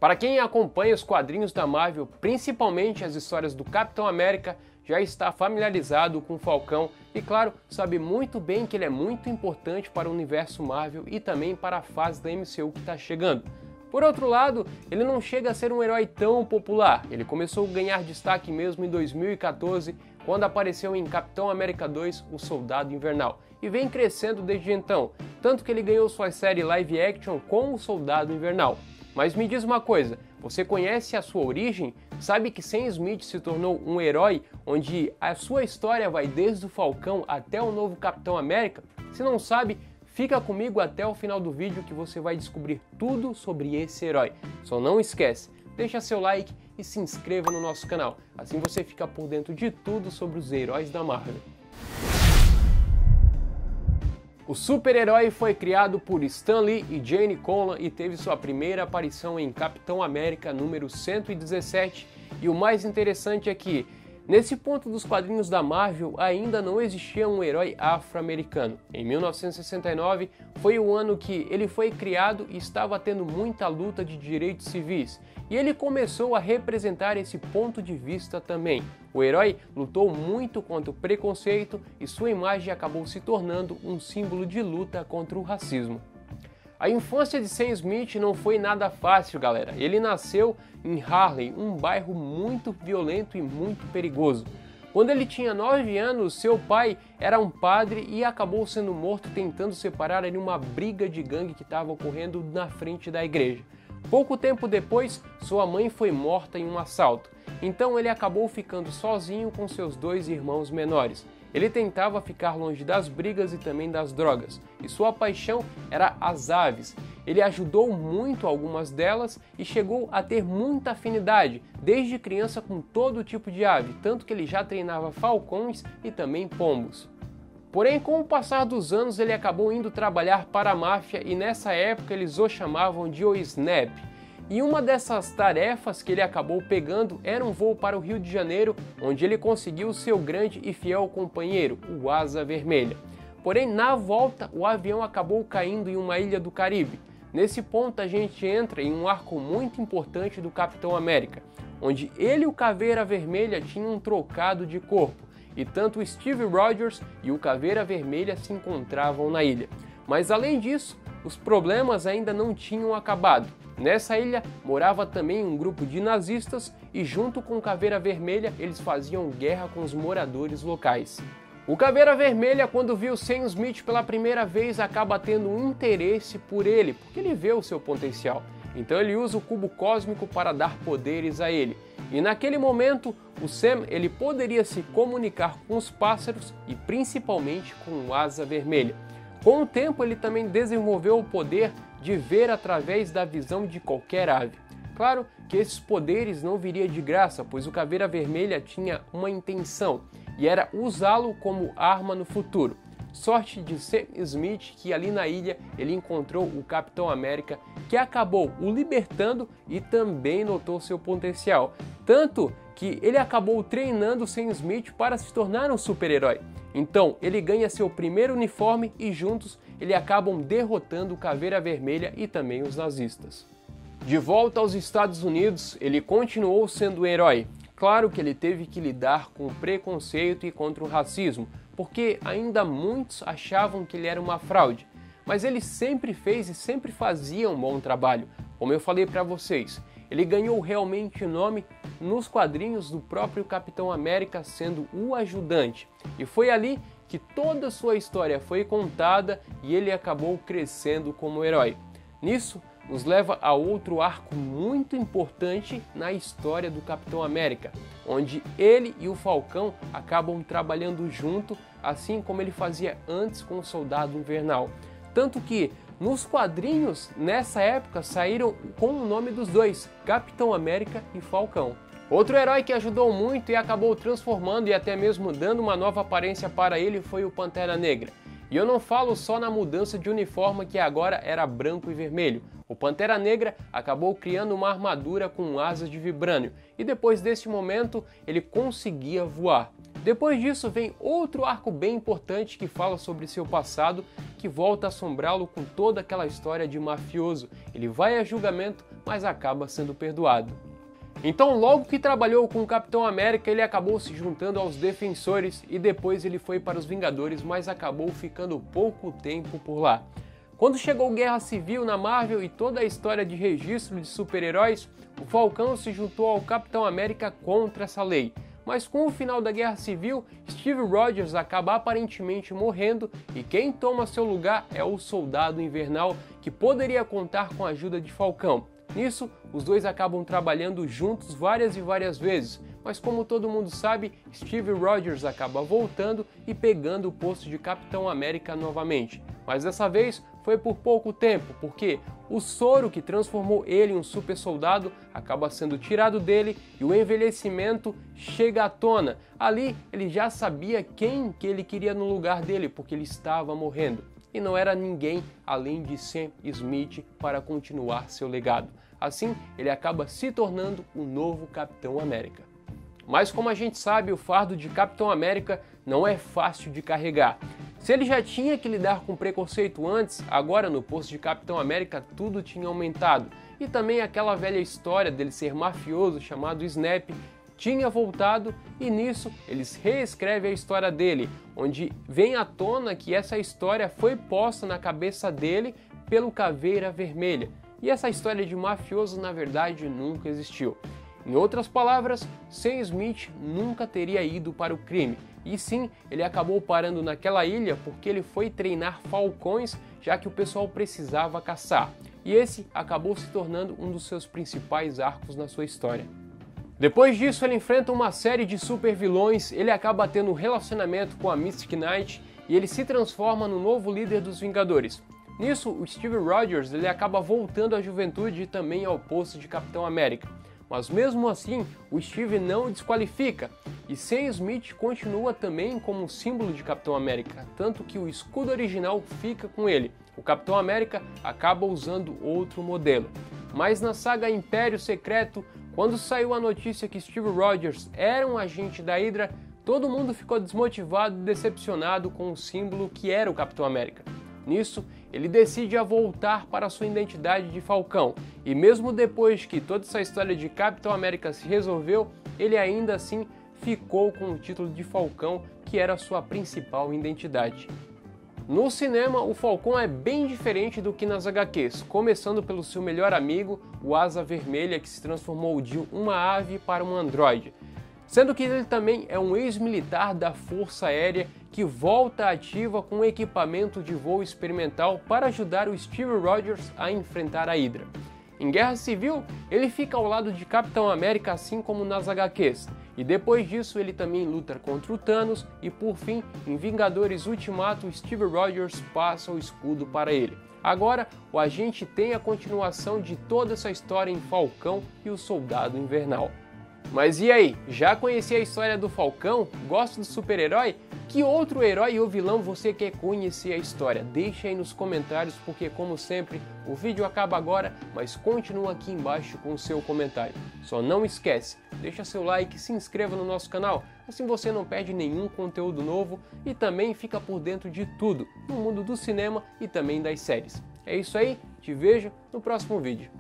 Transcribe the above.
Para quem acompanha os quadrinhos da Marvel, principalmente as histórias do Capitão América, já está familiarizado com o Falcão e, claro, sabe muito bem que ele é muito importante para o universo Marvel e também para a fase da MCU que está chegando. Por outro lado, ele não chega a ser um herói tão popular. Ele começou a ganhar destaque mesmo em 2014, quando apareceu em Capitão América 2, O Soldado Invernal, e vem crescendo desde então, tanto que ele ganhou sua série live action com O Soldado Invernal. Mas me diz uma coisa, você conhece a sua origem? Sabe que Sam Smith se tornou um herói onde a sua história vai desde o Falcão até o novo Capitão América? Se não sabe, fica comigo até o final do vídeo que você vai descobrir tudo sobre esse herói. Só não esquece, deixa seu like e se inscreva no nosso canal, assim você fica por dentro de tudo sobre os heróis da Marvel. O super-herói foi criado por Stan Lee e Jenny Conlan e teve sua primeira aparição em Capitão América número 117, e o mais interessante é que, nesse ponto dos quadrinhos da Marvel, ainda não existia um herói afro-americano. Em 1969 foi o ano que ele foi criado e estava tendo muita luta de direitos civis, e ele começou a representar esse ponto de vista também. O herói lutou muito contra o preconceito e sua imagem acabou se tornando um símbolo de luta contra o racismo. A infância de Sam Smith não foi nada fácil, galera. Ele nasceu em Harlem, um bairro muito violento e muito perigoso. Quando ele tinha 9 anos, seu pai era um padre e acabou sendo morto tentando separar ele uma briga de gangue que estava ocorrendo na frente da igreja. Pouco tempo depois, sua mãe foi morta em um assalto. Então ele acabou ficando sozinho com seus 2 irmãos menores. Ele tentava ficar longe das brigas e também das drogas, e sua paixão era as aves. Ele ajudou muito algumas delas e chegou a ter muita afinidade, desde criança com todo tipo de ave, tanto que ele já treinava falcões e também pombos. Porém, com o passar dos anos, ele acabou indo trabalhar para a máfia e nessa época eles o chamavam de O Snap. E uma dessas tarefas que ele acabou pegando era um voo para o Rio de Janeiro, onde ele conseguiu seu grande e fiel companheiro, o Asa Vermelha. Porém, na volta, o avião acabou caindo em uma ilha do Caribe. Nesse ponto, a gente entra em um arco muito importante do Capitão América, onde ele e o Caveira Vermelha tinham um trocado de corpo, e tanto o Steve Rogers e o Caveira Vermelha se encontravam na ilha. Mas além disso, os problemas ainda não tinham acabado. Nessa ilha morava também um grupo de nazistas e junto com o Caveira Vermelha eles faziam guerra com os moradores locais. O Caveira Vermelha, quando viu Sam Smith pela primeira vez, acaba tendo um interesse por ele, porque ele vê o seu potencial. Então ele usa o cubo cósmico para dar poderes a ele. E naquele momento, o Sam ele poderia se comunicar com os pássaros e principalmente com o Asa Vermelha. Com o tempo, ele também desenvolveu o poder de ver através da visão de qualquer ave. Claro que esses poderes não viriam de graça, pois o Caveira Vermelha tinha uma intenção, e era usá-lo como arma no futuro. Sorte de Sam Smith que ali na ilha ele encontrou o Capitão América, que acabou o libertando e também notou seu potencial. Tanto que ele acabou treinando Sam Smith para se tornar um super-herói. Então ele ganha seu primeiro uniforme e juntos eles acabam derrotando o Caveira Vermelha e também os nazistas. De volta aos Estados Unidos, ele continuou sendo um herói. Claro que ele teve que lidar com o preconceito e contra o racismo, porque ainda muitos achavam que ele era uma fraude. Mas ele sempre fez e sempre fazia um bom trabalho. Como eu falei para vocês, ele ganhou realmente nome nos quadrinhos do próprio Capitão América sendo o ajudante. E foi ali que toda a sua história foi contada e ele acabou crescendo como herói. Nisso, nos leva a outro arco muito importante na história do Capitão América, onde ele e o Falcão acabam trabalhando junto, assim como ele fazia antes com o Soldado Invernal. Tanto que nos quadrinhos, nessa época, saíram com o nome dos dois, Capitão América e Falcão. Outro herói que ajudou muito e acabou transformando e até mesmo dando uma nova aparência para ele foi o Pantera Negra. E eu não falo só na mudança de uniforme que agora era branco e vermelho. O Pantera Negra acabou criando uma armadura com asas de vibrânio e depois desse momento ele conseguia voar. Depois disso vem outro arco bem importante que fala sobre seu passado, que volta a assombrá-lo com toda aquela história de mafioso. Ele vai a julgamento, mas acaba sendo perdoado. Então, logo que trabalhou com o Capitão América, ele acabou se juntando aos Defensores e depois ele foi para os Vingadores, mas acabou ficando pouco tempo por lá. Quando chegou Guerra Civil na Marvel e toda a história de registro de super-heróis, o Falcão se juntou ao Capitão América contra essa lei. Mas com o final da Guerra Civil, Steve Rogers acaba aparentemente morrendo e quem toma seu lugar é o Soldado Invernal, que poderia contar com a ajuda de Falcão. Nisso, os dois acabam trabalhando juntos várias e várias vezes, mas como todo mundo sabe, Steve Rogers acaba voltando e pegando o posto de Capitão América novamente. Mas dessa vez foi por pouco tempo, porque o soro que transformou ele em um super soldado acaba sendo tirado dele e o envelhecimento chega à tona. Ali ele já sabia quem que ele queria no lugar dele, porque ele estava morrendo. E não era ninguém além de Sam Smith para continuar seu legado. Assim, ele acaba se tornando o novo Capitão América. Mas como a gente sabe, o fardo de Capitão América não é fácil de carregar. Se ele já tinha que lidar com preconceito antes, agora no posto de Capitão América tudo tinha aumentado. E também aquela velha história dele ser mafioso chamado Snap tinha voltado e nisso eles reescrevem a história dele, onde vem à tona que essa história foi posta na cabeça dele pelo Caveira Vermelha. E essa história de mafioso na verdade nunca existiu. Em outras palavras, Sam Smith nunca teria ido para o crime. E sim, ele acabou parando naquela ilha porque ele foi treinar falcões, já que o pessoal precisava caçar. E esse acabou se tornando um dos seus principais arcos na sua história. Depois disso, ele enfrenta uma série de super vilões, ele acaba tendo um relacionamento com a Mystic Knight e ele se transforma no novo líder dos Vingadores. Nisso, o Steve Rogers ele acaba voltando à juventude e também ao posto de Capitão América. Mas mesmo assim, o Steve não o desqualifica, e Sam Smith continua também como símbolo de Capitão América, tanto que o escudo original fica com ele. O Capitão América acaba usando outro modelo. Mas na saga Império Secreto, quando saiu a notícia que Steve Rogers era um agente da Hydra, todo mundo ficou desmotivado e decepcionado com o símbolo que era o Capitão América. Nisso, ele decide a voltar para sua identidade de Falcão, e mesmo depois que toda essa história de Capitão América se resolveu, ele ainda assim ficou com o título de Falcão, que era a sua principal identidade. No cinema, o Falcão é bem diferente do que nas HQs, começando pelo seu melhor amigo, o Asa Vermelha, que se transformou de uma ave para um androide. Sendo que ele também é um ex-militar da Força Aérea que volta ativa com equipamento de voo experimental para ajudar o Steve Rogers a enfrentar a Hydra. Em Guerra Civil, ele fica ao lado de Capitão América assim como nas HQs, e depois disso ele também luta contra o Thanos e por fim, em Vingadores Ultimato, Steve Rogers passa o escudo para ele. Agora, o agente tem a continuação de toda essa história em Falcão e o Soldado Invernal. Mas e aí, já conhecia a história do Falcão? Gosta do super-herói? Que outro herói ou vilão você quer conhecer a história? Deixa aí nos comentários, porque como sempre, o vídeo acaba agora, mas continua aqui embaixo com o seu comentário. Só não esquece, deixa seu like e se inscreva no nosso canal, assim você não perde nenhum conteúdo novo e também fica por dentro de tudo no mundo do cinema e também das séries. É isso aí, te vejo no próximo vídeo.